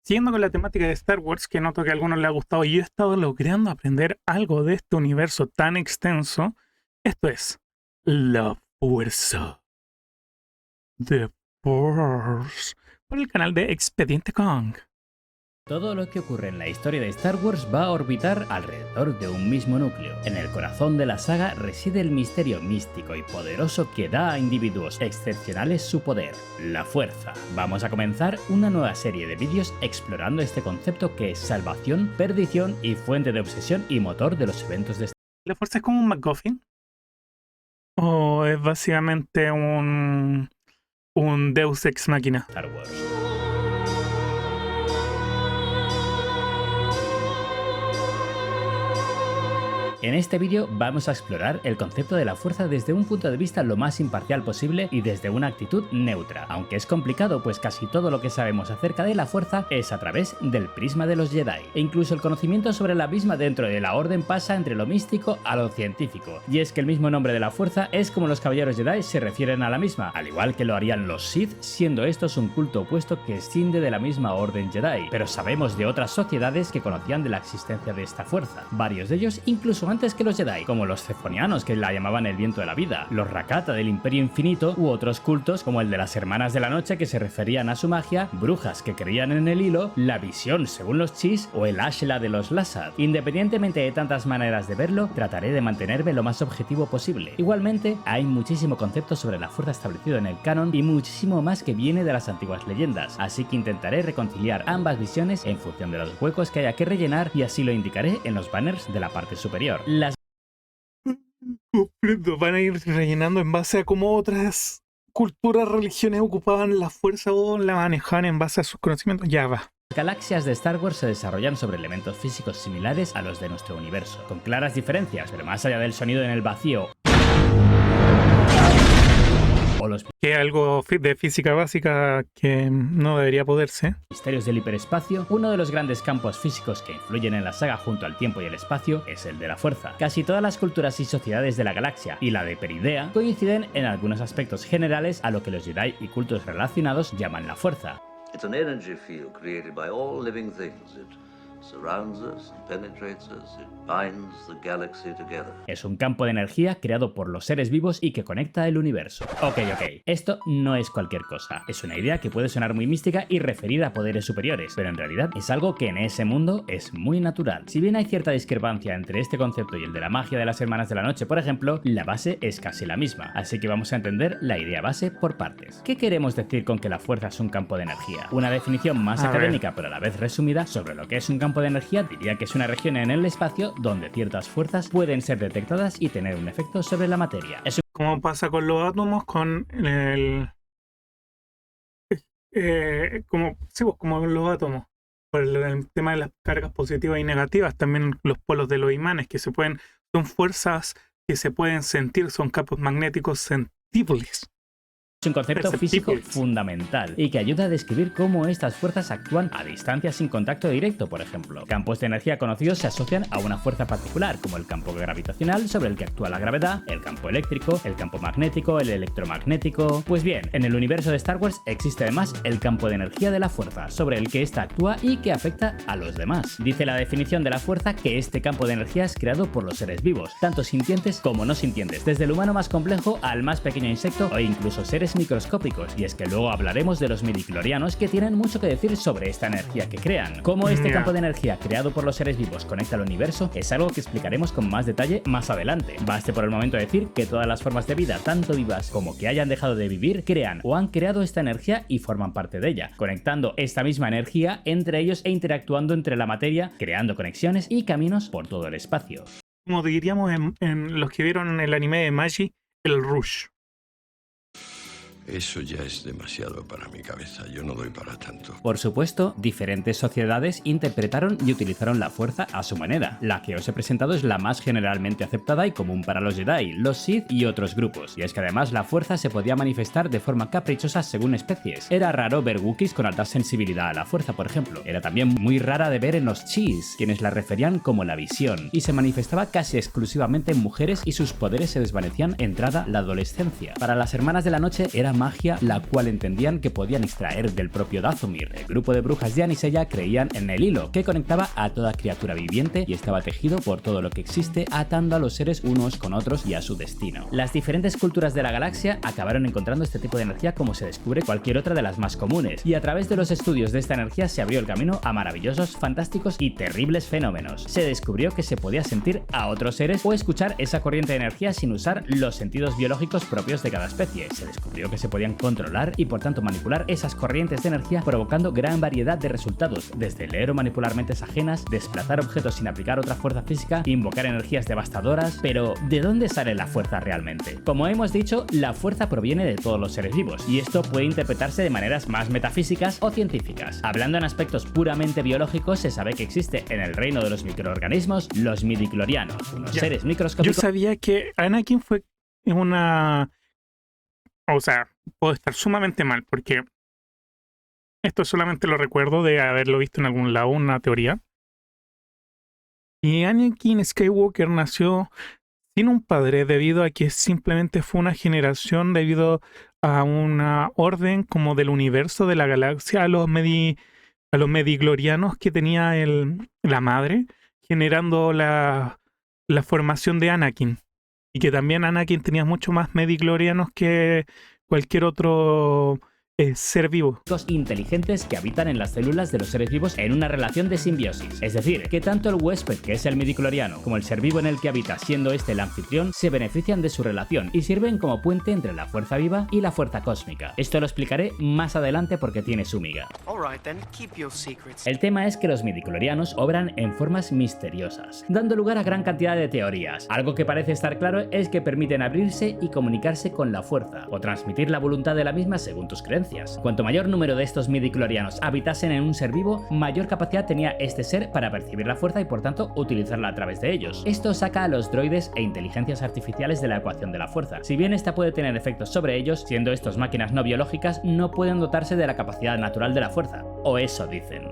Siguiendo con la temática de Star Wars, que noto que a algunos les ha gustado, y yo he estado logrando aprender algo de este universo tan extenso. Esto es la fuerza. The Force. Por el canal de Expediente Kong. Todo lo que ocurre en la historia de Star Wars va a orbitar alrededor de un mismo núcleo. En el corazón de la saga reside el misterio místico y poderoso que da a individuos excepcionales su poder, la fuerza. Vamos a comenzar una nueva serie de vídeos explorando este concepto que es salvación, perdición y fuente de obsesión y motor de los eventos de Star Wars. ¿La fuerza es como un MacGuffin? ¿O es básicamente un Deus Ex Machina? Star Wars. En este vídeo vamos a explorar el concepto de la fuerza desde un punto de vista lo más imparcial posible y desde una actitud neutra, aunque es complicado pues casi todo lo que sabemos acerca de la fuerza es a través del prisma de los Jedi, e incluso el conocimiento sobre la misma dentro de la orden pasa entre lo místico a lo científico, y es que el mismo nombre de la fuerza es como los caballeros Jedi se refieren a la misma, al igual que lo harían los Sith, siendo estos un culto opuesto que escinde de la misma orden Jedi, pero sabemos de otras sociedades que conocían de la existencia de esta fuerza, varios de ellos incluso antes que los Jedi, como los Cefonianos, que la llamaban el viento de la vida, los Rakata del Imperio Infinito u otros cultos como el de las Hermanas de la Noche que se referían a su magia, brujas que creían en el hilo, la visión según los Chis o el Ashla de los Lasad. Independientemente de tantas maneras de verlo, trataré de mantenerme lo más objetivo posible. Igualmente, hay muchísimo concepto sobre la fuerza establecido en el canon y muchísimo más que viene de las antiguas leyendas, así que intentaré reconciliar ambas visiones en función de los huecos que haya que rellenar y así lo indicaré en los banners de la parte superior. Van a ir rellenando en base a cómo otras culturas, religiones ocupaban la fuerza o la manejaban en base a sus conocimientos. Ya va. Las galaxias de Star Wars se desarrollan sobre elementos físicos similares a los de nuestro universo, con claras diferencias, pero más allá del sonido en el vacío o los Que es algo de física básica que no debería poderse. misterios del hiperespacio, uno de los grandes campos físicos que influyen en la saga junto al tiempo y el espacio es el de la fuerza. Casi todas las culturas y sociedades de la galaxia y la de Peridea coinciden en algunos aspectos generales a lo que los Jedi y cultos relacionados llaman la fuerza. It's an energy field created by all living things. It surrounds us, it penetrates us, it binds the galaxy together. Es un campo de energía creado por los seres vivos y que conecta el universo. Ok, esto no es cualquier cosa. Es una idea que puede sonar muy mística y referida a poderes superiores, pero en realidad es algo que en ese mundo es muy natural. Si bien hay cierta discrepancia entre este concepto y el de la magia de las Hermanas de la Noche, por ejemplo, la base es casi la misma, así que vamos a entender la idea base por partes. ¿Qué queremos decir con que la fuerza es un campo de energía? Una definición más académica pero a la vez resumida sobre lo que es un campo de energía diría que es una región en el espacio donde ciertas fuerzas pueden ser detectadas y tener un efecto sobre la materia. Como pasa con los átomos, con el... como los átomos. Por el tema de las cargas positivas y negativas, también los polos de los imanes, que son fuerzas que se pueden sentir, son campos magnéticos sentibles. Es un concepto físico fundamental y que ayuda a describir cómo estas fuerzas actúan a distancia sin contacto directo, por ejemplo. Campos de energía conocidos se asocian a una fuerza particular, como el campo gravitacional sobre el que actúa la gravedad, el campo eléctrico, el campo magnético, el electromagnético... Pues bien, en el universo de Star Wars existe además el campo de energía de la fuerza, sobre el que ésta actúa y que afecta a los demás. Dice la definición de la fuerza que este campo de energía es creado por los seres vivos, tanto sintientes como no sintientes, desde el humano más complejo al más pequeño insecto o incluso seres microscópicos, y es que luego hablaremos de los midichlorianos que tienen mucho que decir sobre esta energía que crean. Cómo este campo de energía creado por los seres vivos conecta al universo es algo que explicaremos con más detalle más adelante. Baste por el momento decir que todas las formas de vida, tanto vivas como que hayan dejado de vivir, crean o han creado esta energía y forman parte de ella, conectando esta misma energía entre ellos e interactuando entre la materia, creando conexiones y caminos por todo el espacio. Como diríamos en los que vieron el anime de Magi, el Rush. Eso ya es demasiado para mi cabeza, yo no doy para tanto. Por supuesto, diferentes sociedades interpretaron y utilizaron la fuerza a su manera. La que os he presentado es la más generalmente aceptada y común para los Jedi, los Sith y otros grupos. Y es que además la fuerza se podía manifestar de forma caprichosa según especies. Era raro ver Wookiees con alta sensibilidad a la fuerza, por ejemplo. Era también muy rara de ver en los Chis, quienes la referían como la visión, y se manifestaba casi exclusivamente en mujeres y sus poderes se desvanecían entrada la adolescencia. Para las Hermanas de la Noche era la magia, la cual entendían que podían extraer del propio Dathomir. El grupo de brujas de Anisella creían en el hilo, que conectaba a toda criatura viviente y estaba tejido por todo lo que existe, atando a los seres unos con otros y a su destino. Las diferentes culturas de la galaxia acabaron encontrando este tipo de energía como se descubre cualquier otra de las más comunes, y a través de los estudios de esta energía se abrió el camino a maravillosos, fantásticos y terribles fenómenos. Se descubrió que se podía sentir a otros seres o escuchar esa corriente de energía sin usar los sentidos biológicos propios de cada especie. Se descubrió que se podían controlar y por tanto manipular esas corrientes de energía, provocando gran variedad de resultados, desde leer o manipular mentes ajenas, desplazar objetos sin aplicar otra fuerza física, invocar energías devastadoras. Pero ¿de dónde sale la fuerza realmente? Como hemos dicho, la fuerza proviene de todos los seres vivos, y esto puede interpretarse de maneras más metafísicas o científicas. Hablando en aspectos puramente biológicos, se sabe que existe en el reino de los microorganismos los midichlorianos, unos seres microscópicos. Yo sabía que Anakin fue una... O sea, puedo estar sumamente mal, porque esto solamente lo recuerdo de haberlo visto en algún lado, una teoría. Y Anakin Skywalker nació sin un padre debido a que simplemente fue una generación debido a una orden como del universo, de la galaxia, a los midichlorianos que tenía la madre, generando la formación de Anakin. Y que también Anakin tenía mucho más midichlorianos que cualquier otro ser vivo. Inteligentes que habitan en las células de los seres vivos en una relación de simbiosis. Es decir, que tanto el huésped, que es el midichloriano, como el ser vivo en el que habita, siendo este el anfitrión, se benefician de su relación y sirven como puente entre la fuerza viva y la fuerza cósmica. Esto lo explicaré más adelante porque tiene su miga. El tema es que los midichlorianos obran en formas misteriosas, dando lugar a gran cantidad de teorías. Algo que parece estar claro es que permiten abrirse y comunicarse con la fuerza, o transmitir la voluntad de la misma según tus creencias. Cuanto mayor número de estos midichlorianos habitasen en un ser vivo, mayor capacidad tenía este ser para percibir la fuerza y por tanto utilizarla a través de ellos. Esto saca a los droides e inteligencias artificiales de la ecuación de la fuerza. Si bien esta puede tener efectos sobre ellos, siendo estos máquinas no biológicas, no pueden dotarse de la capacidad natural de la fuerza. O eso dicen.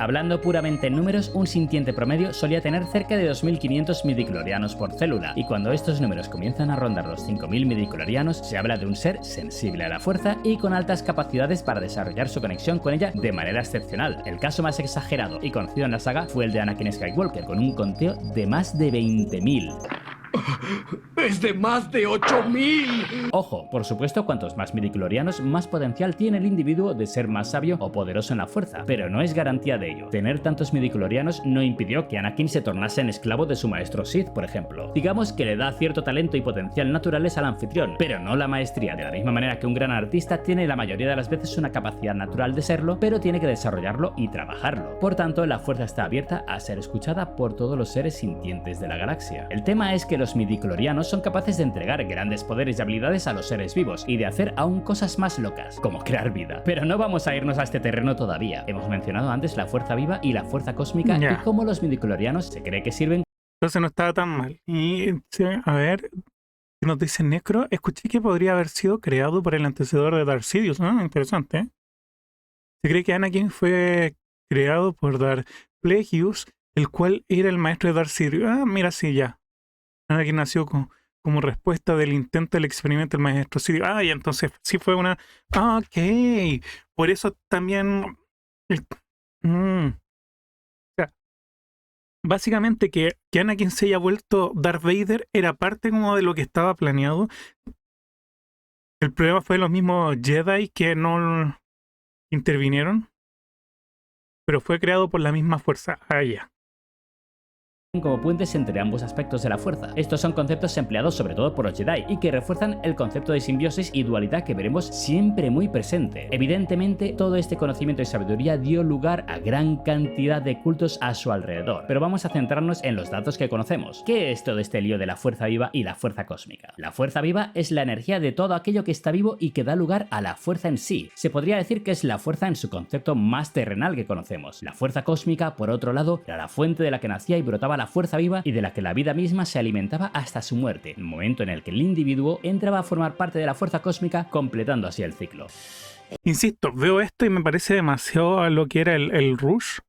Hablando puramente en números, un sintiente promedio solía tener cerca de 2500 midichlorianos por célula, y cuando estos números comienzan a rondar los 5000 midichlorianos, se habla de un ser sensible a la fuerza y con altas capacidades para desarrollar su conexión con ella de manera excepcional. El caso más exagerado y conocido en la saga fue el de Anakin Skywalker, con un conteo de más de 20.000. ¡Es de más de 8000! Ojo, por supuesto, cuantos más midichlorianos, más potencial tiene el individuo de ser más sabio o poderoso en la fuerza, pero no es garantía de ello. Tener tantos midichlorianos no impidió que Anakin se tornase en esclavo de su maestro Sith, por ejemplo. Digamos que le da cierto talento y potencial naturales al anfitrión, pero no la maestría, de la misma manera que un gran artista tiene la mayoría de las veces una capacidad natural de serlo, pero tiene que desarrollarlo y trabajarlo. Por tanto, la fuerza está abierta a ser escuchada por todos los seres sintientes de la galaxia. El tema es que los midichlorianos son capaces de entregar grandes poderes y habilidades a los seres vivos y de hacer aún cosas más locas, como crear vida. Pero no vamos a irnos a este terreno todavía. Hemos mencionado antes la fuerza viva y la fuerza cósmica y cómo los midichlorianos se cree que sirven. Entonces no estaba tan mal. Y a ver, nos dice Necro, escuché que podría haber sido creado por el antecesor de Darth Sidious, ¿no? Interesante, ¿eh? Se cree que Anakin fue creado por Darth Plagueis, el cual era el maestro de Darth Sidious. Ah, mira, sí, ya. Anakin nació como respuesta del intento del experimento del maestro Sidious. Ah, y entonces sí fue una... Ah, ok. Por eso también... O sea, básicamente que Anakin se haya vuelto Darth Vader era parte como de lo que estaba planeado. El problema fue los mismos Jedi que no intervinieron, pero fue creado por la misma fuerza. Ah, ya. Como puentes entre ambos aspectos de la fuerza. Estos son conceptos empleados sobre todo por los Jedi y que refuerzan el concepto de simbiosis y dualidad que veremos siempre muy presente. Evidentemente, todo este conocimiento y sabiduría dio lugar a gran cantidad de cultos a su alrededor, pero vamos a centrarnos en los datos que conocemos. ¿Qué es todo este lío de la fuerza viva y la fuerza cósmica? La fuerza viva es la energía de todo aquello que está vivo y que da lugar a la fuerza en sí. Se podría decir que es la fuerza en su concepto más terrenal que conocemos. La fuerza cósmica, por otro lado, era la fuente de la que nacía y brotaba la fuerza viva y de la que la vida misma se alimentaba hasta su muerte, el momento en el que el individuo entraba a formar parte de la fuerza cósmica, completando así el ciclo. Insisto, veo esto y me parece demasiado a lo que era el Rush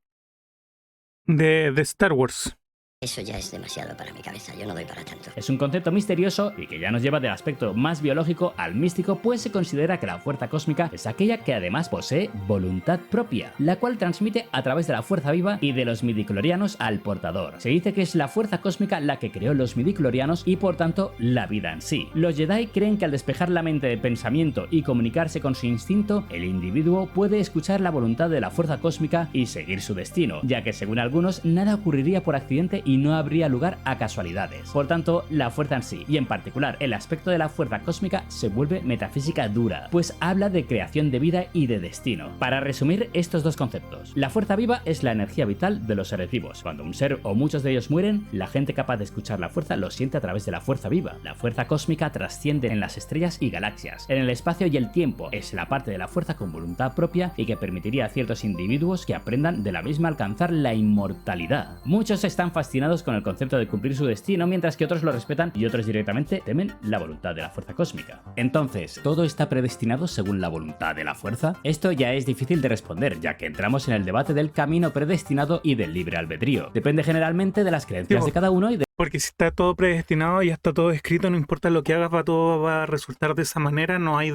de Star Wars. Eso ya es demasiado para mi cabeza, yo no doy para tanto. Es un concepto misterioso y que ya nos lleva del aspecto más biológico al místico, pues se considera que la fuerza cósmica es aquella que además posee voluntad propia, la cual transmite a través de la fuerza viva y de los midichlorianos al portador. Se dice que es la fuerza cósmica la que creó los midichlorianos y por tanto la vida en sí. Los Jedi creen que al despejar la mente de pensamiento y comunicarse con su instinto, el individuo puede escuchar la voluntad de la fuerza cósmica y seguir su destino, ya que según algunos nada ocurriría por accidente y no habría lugar a casualidades. Por tanto, la fuerza en sí, y en particular el aspecto de la fuerza cósmica, se vuelve metafísica dura, pues habla de creación de vida y de destino. Para resumir estos dos conceptos, la fuerza viva es la energía vital de los seres vivos. Cuando un ser o muchos de ellos mueren, la gente capaz de escuchar la fuerza lo siente a través de la fuerza viva. La fuerza cósmica trasciende en las estrellas y galaxias, en el espacio y el tiempo. Es la parte de la fuerza con voluntad propia y que permitiría a ciertos individuos que aprendan de la misma alcanzar la inmortalidad. Muchos están fascinados con el concepto de cumplir su destino, mientras que otros lo respetan y otros directamente temen la voluntad de la fuerza cósmica. Entonces, ¿todo está predestinado según la voluntad de la fuerza? Esto ya es difícil de responder, ya que entramos en el debate del camino predestinado y del libre albedrío. Depende generalmente de las creencias de cada uno y de... Porque si está todo predestinado y ya está todo escrito, no importa lo que hagas, todo va a resultar de esa manera, no hay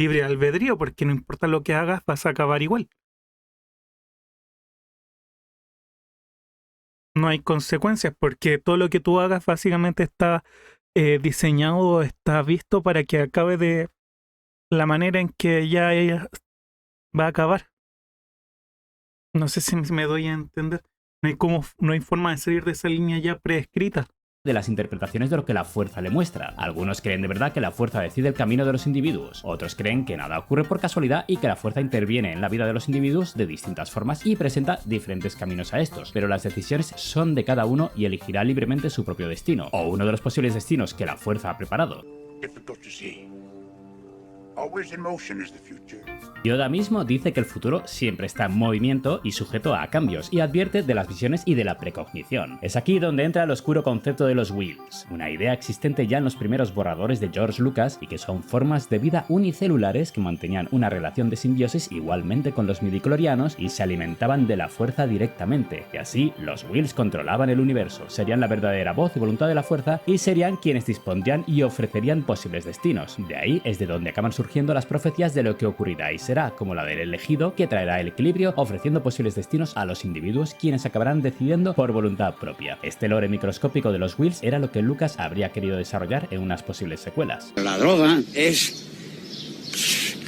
libre albedrío, porque no importa lo que hagas, vas a acabar igual. No hay consecuencias, porque todo lo que tú hagas básicamente está diseñado, está visto para que acabe de la manera en que ya ella va a acabar. No sé si me doy a entender. No hay forma de salir de esa línea ya preescrita. De las interpretaciones de lo que la fuerza le muestra. Algunos creen de verdad que la fuerza decide el camino de los individuos, otros creen que nada ocurre por casualidad y que la fuerza interviene en la vida de los individuos de distintas formas y presenta diferentes caminos a estos, pero las decisiones son de cada uno y elegirá libremente su propio destino, o uno de los posibles destinos que la fuerza ha preparado. Yoda mismo dice que el futuro siempre está en movimiento y sujeto a cambios, y advierte de las visiones y de la precognición. Es aquí donde entra el oscuro concepto de los Whills, una idea existente ya en los primeros borradores de George Lucas y que son formas de vida unicelulares que mantenían una relación de simbiosis igualmente con los midichlorianos y se alimentaban de la fuerza directamente, y así los Whills controlaban el universo, serían la verdadera voz y voluntad de la fuerza y serían quienes dispondrían y ofrecerían posibles destinos. De ahí es de donde acaban surgiendo las profecías de lo que ocurrirá y será, como la del elegido, que traerá el equilibrio ofreciendo posibles destinos a los individuos quienes acabarán decidiendo por voluntad propia. Este lore microscópico de los Whills era lo que Lucas habría querido desarrollar en unas posibles secuelas. La droga es...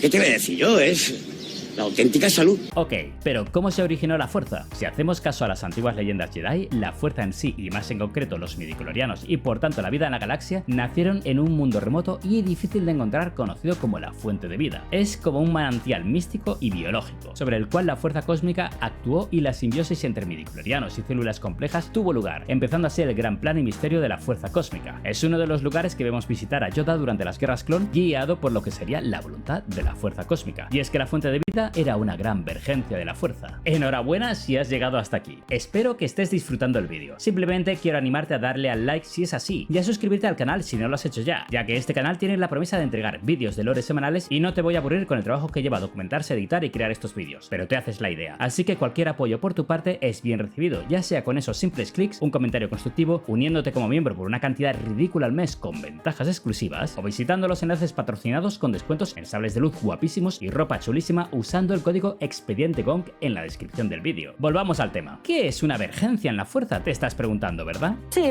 ¿Qué te voy a decir yo? Es... la auténtica salud. Ok, pero ¿cómo se originó la fuerza? Si hacemos caso a las antiguas leyendas Jedi, la fuerza en sí, y más en concreto los midichlorianos y por tanto la vida en la galaxia, nacieron en un mundo remoto y difícil de encontrar conocido como la fuente de vida. Es como un manantial místico y biológico, sobre el cual la fuerza cósmica actuó y la simbiosis entre midichlorianos y células complejas tuvo lugar, empezando así el gran plan y misterio de la fuerza cósmica. Es uno de los lugares que vemos visitar a Yoda durante las guerras clon, guiado por lo que sería la voluntad de la fuerza cósmica. Y es que la fuente de vida era una gran vergencia de la fuerza. Enhorabuena si has llegado hasta aquí. Espero que estés disfrutando el vídeo. Simplemente quiero animarte a darle al like si es así y a suscribirte al canal si no lo has hecho ya que este canal tiene la promesa de entregar vídeos de lore semanales y no te voy a aburrir con el trabajo que lleva a documentarse, editar y crear estos vídeos, pero te haces la idea. Así que cualquier apoyo por tu parte es bien recibido, ya sea con esos simples clics, un comentario constructivo, uniéndote como miembro por una cantidad ridícula al mes con ventajas exclusivas, o visitando los enlaces patrocinados con descuentos en sables de luz guapísimos y ropa chulísima usando el código EXPEDIENTEGONG en la descripción del vídeo. Volvamos al tema. ¿Qué es una vergencia en la fuerza? Te estás preguntando, ¿verdad? Sí.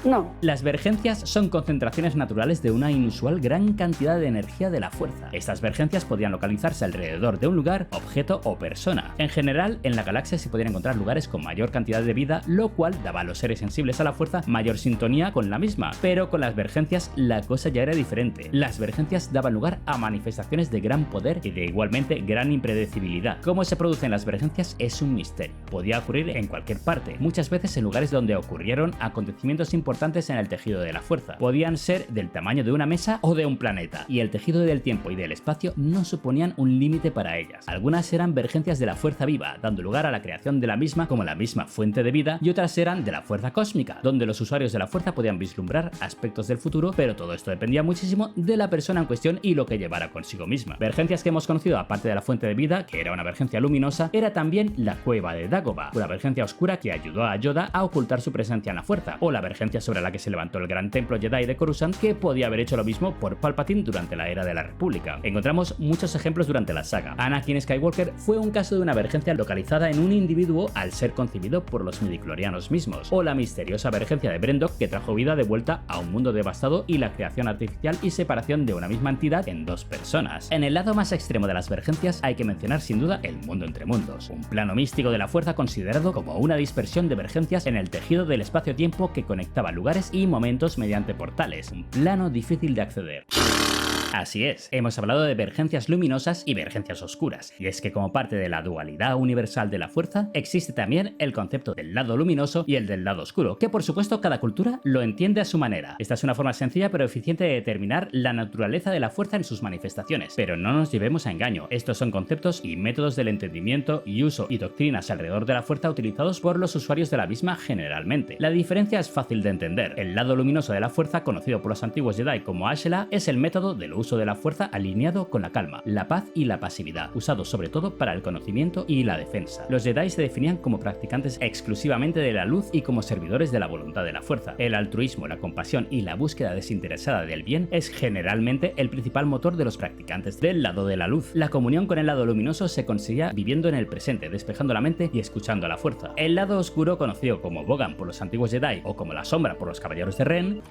No. Las vergencias son concentraciones naturales de una inusual gran cantidad de energía de la fuerza. Estas vergencias podían localizarse alrededor de un lugar, objeto o persona. En general, en la galaxia se podían encontrar lugares con mayor cantidad de vida, lo cual daba a los seres sensibles a la fuerza mayor sintonía con la misma. Pero con las vergencias la cosa ya era diferente. Las vergencias daban lugar a manifestaciones de gran poder y de igualmente gran impredecibilidad. Cómo se producen las vergencias es un misterio. Podía ocurrir en cualquier parte, muchas veces en lugares donde ocurrieron acontecimientos importantes importantes en el tejido de la fuerza. Podían ser del tamaño de una mesa o de un planeta, y el tejido del tiempo y del espacio no suponían un límite para ellas. Algunas eran vergencias de la fuerza viva, dando lugar a la creación de la misma como la misma fuente de vida, y otras eran de la fuerza cósmica, donde los usuarios de la fuerza podían vislumbrar aspectos del futuro, pero todo esto dependía muchísimo de la persona en cuestión y lo que llevara consigo misma. Vergencias que hemos conocido aparte de la fuente de vida, que era una vergencia luminosa, era también la cueva de Dagobah, una vergencia oscura que ayudó a Yoda a ocultar su presencia en la fuerza, o la vergencia sobre la que se levantó el gran templo Jedi de Coruscant, que podía haber hecho lo mismo por Palpatine durante la era de la República. Encontramos muchos ejemplos durante la saga. Anakin Skywalker fue un caso de una vergencia localizada en un individuo al ser concebido por los midichlorianos mismos, o la misteriosa vergencia de Brendok que trajo vida de vuelta a un mundo devastado y la creación artificial y separación de una misma entidad en dos personas. En el lado más extremo de las vergencias hay que mencionar sin duda el mundo entre mundos, un plano místico de la fuerza considerado como una dispersión de vergencias en el tejido del espacio-tiempo que conectaba lugares y momentos mediante portales, un plano difícil de acceder. Así es, hemos hablado de vergencias luminosas y vergencias oscuras, y es que como parte de la dualidad universal de la fuerza, existe también el concepto del lado luminoso y el del lado oscuro, que por supuesto cada cultura lo entiende a su manera. Esta es una forma sencilla pero eficiente de determinar la naturaleza de la fuerza en sus manifestaciones, pero no nos llevemos a engaño, estos son conceptos y métodos del entendimiento y uso y doctrinas alrededor de la fuerza utilizados por los usuarios de la misma generalmente. La diferencia es fácil de entender. El lado luminoso de la fuerza, conocido por los antiguos Jedi como Ashela, es el método del uso de la fuerza alineado con la calma, la paz y la pasividad, usado sobre todo para el conocimiento y la defensa. Los Jedi se definían como practicantes exclusivamente de la luz y como servidores de la voluntad de la fuerza. El altruismo, la compasión y la búsqueda desinteresada del bien es generalmente el principal motor de los practicantes del lado de la luz. La comunión con el lado luminoso se conseguía viviendo en el presente, despejando la mente y escuchando a la fuerza. El lado oscuro, conocido como Bogan por los antiguos Jedi o como la sombra por los caballeros de Ren,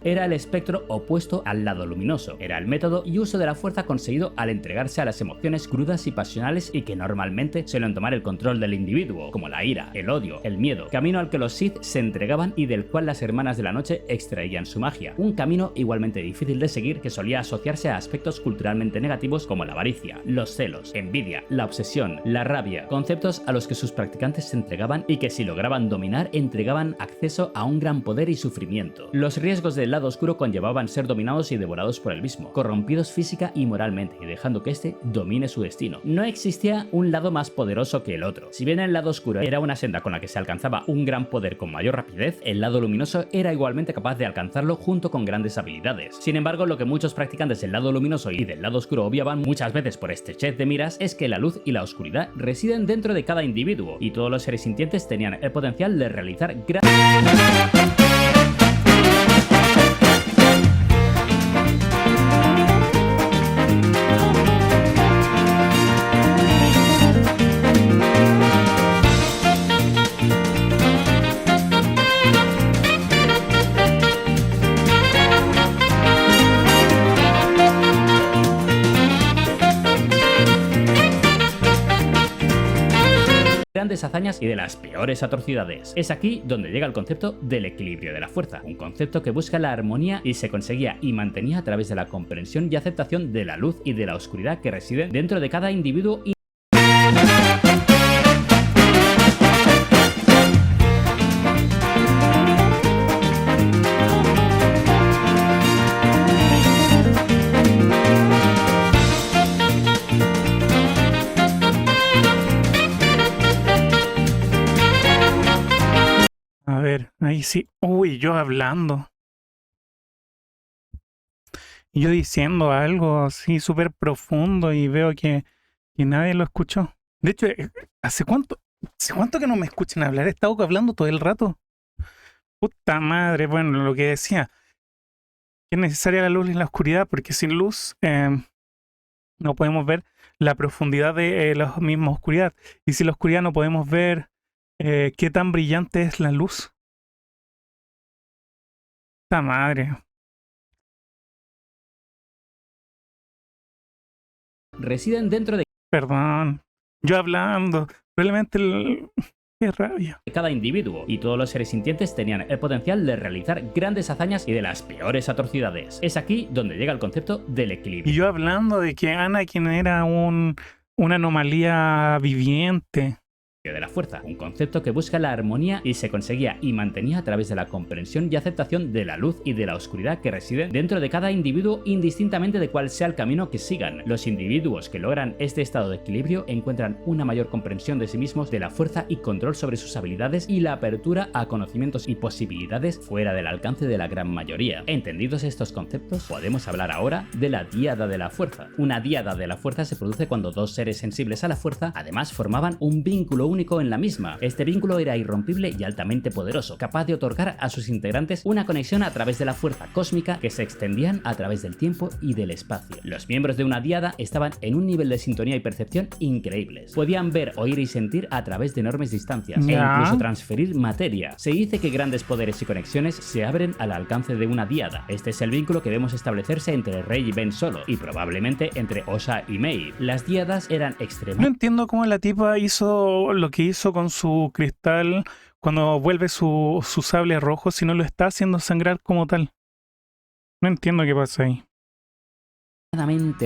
era el espectro opuesto al lado luminoso. Era el método y uso de la fuerza conseguido al entregarse a las emociones crudas y pasionales y que normalmente suelen tomar el control del individuo, como la ira, el odio, el miedo, camino al que los Sith se entregaban y del cual las hermanas de la noche extraían su magia. Un camino igualmente difícil de seguir que solía asociarse a aspectos culturalmente negativos como la avaricia, los celos, envidia, la obsesión, la rabia, conceptos a los que sus practicantes se entregaban y que si lograban dominar entregaban acceso a un gran poder y sufrimiento. Los riesgos del lado oscuro conllevaban ser dominados y devorados por el mismo, corrompidos física y moralmente y dejando que éste domine su destino. No existía un lado más poderoso que el otro. Si bien el lado oscuro era una senda con la que se alcanzaba un gran poder con mayor rapidez, el lado luminoso era igualmente capaz de alcanzarlo junto con grandes habilidades. Sin embargo, lo que muchos practicantes del lado luminoso y del lado oscuro obviaban muchas veces por estrechez de miras es que la luz y la oscuridad residen dentro de cada individuo y todos los seres sintientes tenían el potencial de realizar grandes hazañas y de las peores atrocidades. Es aquí donde llega el concepto del equilibrio de la fuerza, un concepto que busca la armonía y se conseguía y mantenía a través de la comprensión y aceptación de la luz y de la oscuridad que residen dentro de cada individuo y A ver, ahí sí. Uy, yo hablando. Y yo diciendo algo así súper profundo y veo que nadie lo escuchó. De hecho, ¿hace cuánto que no me escuchan hablar? He estado hablando todo el rato. Puta madre, bueno, lo que decía. Que es necesaria la luz y la oscuridad porque sin luz no podemos ver la profundidad de la misma oscuridad. Y sin la oscuridad no podemos ver qué tan brillante es la luz. Puta madre. residen dentro de Perdón. Yo hablando. Probablemente qué rabia. cada individuo y todos los seres sintientes tenían el potencial de realizar grandes hazañas y de las peores atrocidades. Es aquí donde llega el concepto del equilibrio. Y yo hablando de que Anakin era una anomalía viviente. de la fuerza, un concepto que busca la armonía y se conseguía y mantenía a través de la comprensión y aceptación de la luz y de la oscuridad que residen dentro de cada individuo indistintamente de cuál sea el camino que sigan. Los individuos que logran este estado de equilibrio encuentran una mayor comprensión de sí mismos, de la fuerza y control sobre sus habilidades y la apertura a conocimientos y posibilidades fuera del alcance de la gran mayoría. Entendidos estos conceptos, podemos hablar ahora de la díada de la fuerza. Una díada de la fuerza se produce cuando dos seres sensibles a la fuerza además formaban un vínculo único en la misma. Este vínculo era irrompible y altamente poderoso, capaz de otorgar a sus integrantes una conexión a través de la fuerza cósmica que se extendían a través del tiempo y del espacio. Los miembros de una díada estaban en un nivel de sintonía y percepción increíbles. Podían ver, oír y sentir a través de enormes distancias e incluso transferir materia. Se dice que grandes poderes y conexiones se abren al alcance de una díada. Este es el vínculo que vemos establecerse entre Rey y Ben Solo y probablemente entre Osha y Maeve. Las díadas eran extremas. No entiendo cómo la tipa hizo lo que hizo con su cristal cuando vuelve su sable rojo si no lo está haciendo sangrar como tal. No entiendo qué pasa ahí.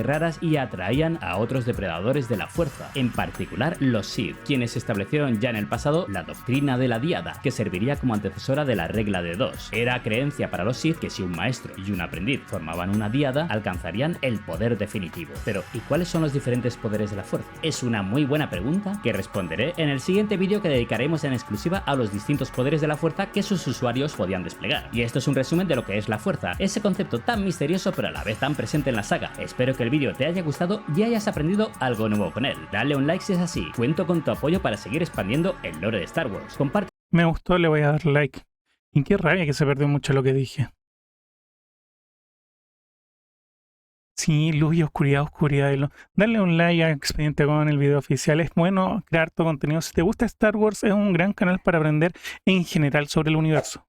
Raras y atraían a otros depredadores de la fuerza, en particular los Sith, quienes establecieron ya en el pasado la doctrina de la Díada, que serviría como antecesora de la regla de dos. Era creencia para los Sith que si un maestro y un aprendiz formaban una Díada, alcanzarían el poder definitivo. Pero, ¿y cuáles son los diferentes poderes de la fuerza? Es una muy buena pregunta que responderé en el siguiente vídeo que dedicaremos en exclusiva a los distintos poderes de la fuerza que sus usuarios podían desplegar. Y esto es un resumen de lo que es la fuerza, ese concepto tan misterioso pero a la vez tan presente en la saga. Espero que el vídeo te haya gustado y hayas aprendido algo nuevo con él. Dale un like si es así. Cuento con tu apoyo para seguir expandiendo el lore de Star Wars. Comparte. Me gustó, le voy a dar like. Y qué rabia que se perdió mucho lo que dije. Sí, luz y oscuridad, oscuridad y luz. Dale un like a Expediente Go en el video oficial. Es bueno crear tu contenido. Si te gusta Star Wars, es un gran canal para aprender en general sobre el universo.